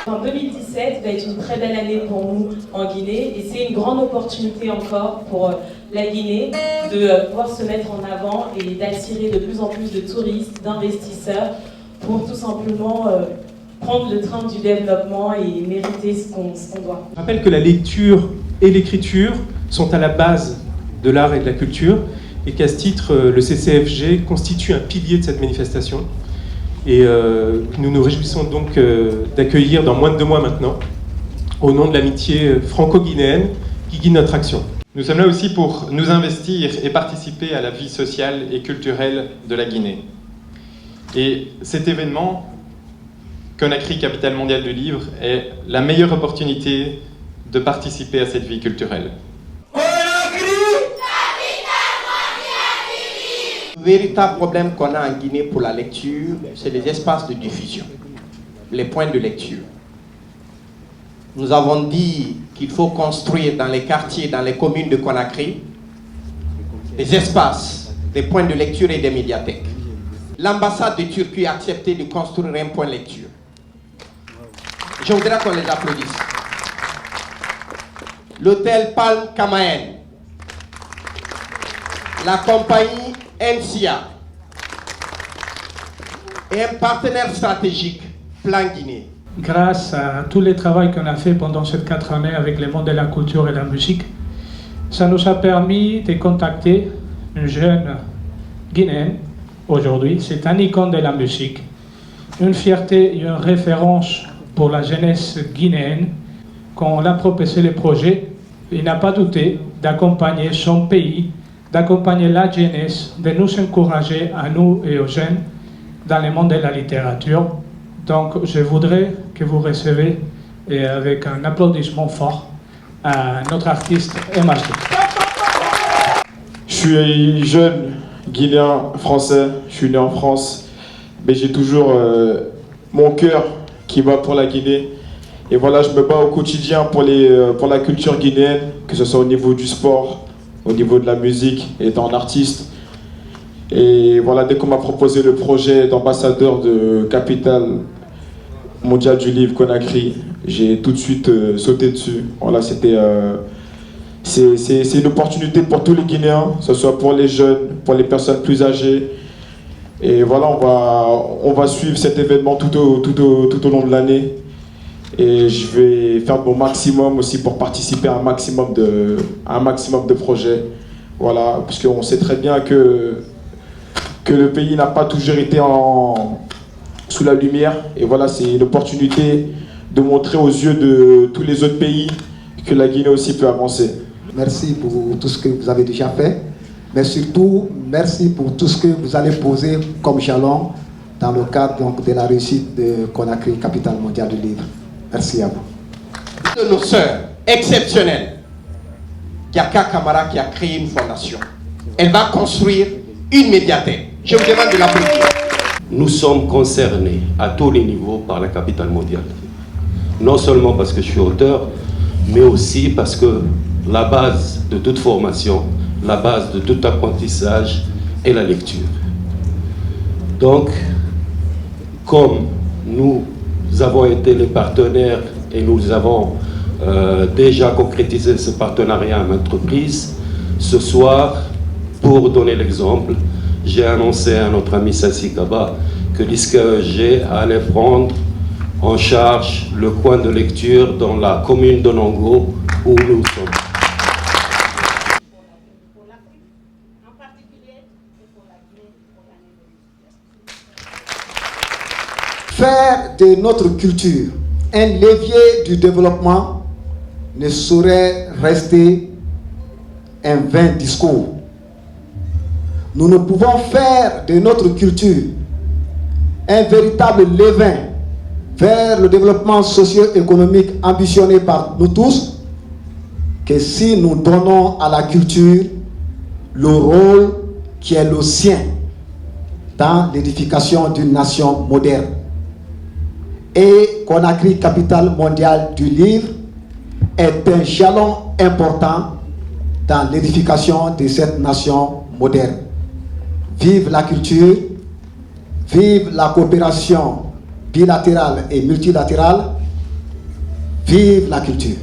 En 2017 va être une très belle année pour nous en Guinée et c'est une grande opportunité encore pour la Guinée de pouvoir se mettre en avant et d'attirer de plus en plus de touristes, d'investisseurs pour tout simplement prendre le train du développement et mériter ce qu'on doit. Je rappelle que la lecture et l'écriture sont à la base de l'art et de la culture et qu'à ce titre, le CCFG constitue un pilier de cette manifestation. Et nous nous réjouissons donc d'accueillir dans moins de 2 mois maintenant, au nom de l'amitié franco-guinéenne qui guide notre action. Nous sommes là aussi pour nous investir et participer à la vie sociale et culturelle de la Guinée. Et cet événement, Conakry, capitale mondiale du livre, est la meilleure opportunité de participer à cette vie culturelle. Le véritable problème qu'on a en Guinée pour la lecture, c'est les espaces de diffusion, les points de lecture. Nous avons dit qu'il faut construire dans les quartiers, dans les communes de Conakry, des espaces, des points de lecture et des médiathèques. L'ambassade de Turquie a accepté de construire un point de lecture. Je voudrais qu'on les applaudisse. L'hôtel Palm Kamaen, la compagnie NCA et un partenaire stratégique, Plan Guinée. Grâce à tout le travail qu'on a fait pendant ces 4 années avec le monde de la culture et de la musique, ça nous a permis de contacter une jeune Guinéenne. Aujourd'hui, c'est un icône de la musique, une fierté et une référence pour la jeunesse guinéenne. Quand on a proposé le projet, il n'a pas douté d'accompagner son pays, d'accompagner la jeunesse, de nous encourager à nous et aux jeunes dans le monde de la littérature. Donc je voudrais que vous receviez avec un applaudissement fort à notre artiste MHD. Je suis jeune Guinéen français, je suis né en France, mais j'ai toujours mon cœur qui bat pour la Guinée. Et voilà, je me bats au quotidien pour la culture guinéenne, que ce soit au niveau du sport, au niveau de la musique, étant un artiste. Et voilà, dès qu'on m'a proposé le projet d'ambassadeur de capitale mondiale du livre Conakry, j'ai tout de suite sauté dessus. Voilà, c'est une opportunité pour tous les Guinéens, que ce soit pour les jeunes, pour les personnes plus âgées. Et voilà, on va suivre cet événement tout au long de l'année. Et je vais faire mon maximum aussi pour participer à un maximum de projets. Voilà, parce qu'on sait très bien que le pays n'a pas toujours été sous la lumière. Et voilà, c'est une opportunité de montrer aux yeux de tous les autres pays que la Guinée aussi peut avancer. Merci pour tout ce que vous avez déjà fait, mais surtout, merci pour tout ce que vous allez poser comme jalon dans le cadre donc, de la réussite de Conakry, capitale mondiale du livre. Merci à vous. De nos sœurs exceptionnelles, Yaka Kamara qui a créé une fondation. Elle va construire une médiathèque. Je vous demande de l'applaudir. Nous sommes concernés à tous les niveaux par la capitale mondiale. Non seulement parce que je suis auteur, mais aussi parce que la base de toute formation, la base de tout apprentissage est la lecture. Donc, comme nous avons été les partenaires et nous avons déjà concrétisé ce partenariat à maintes reprises, ce soir, pour donner l'exemple, j'ai annoncé à notre ami Sassi Kaba que l'ISCAEG allait prendre en charge le coin de lecture dans la commune de Nongo où nous sommes. Faire de notre culture un levier du développement ne saurait rester un vain discours. Nous ne pouvons faire de notre culture un véritable levain vers le développement socio-économique ambitionné par nous tous que si nous donnons à la culture le rôle qui est le sien dans l'édification d'une nation moderne. Et Conakry, capitale mondiale du livre, est un jalon important dans l'édification de cette nation moderne. Vive la culture, vive la coopération bilatérale et multilatérale, Vive la culture.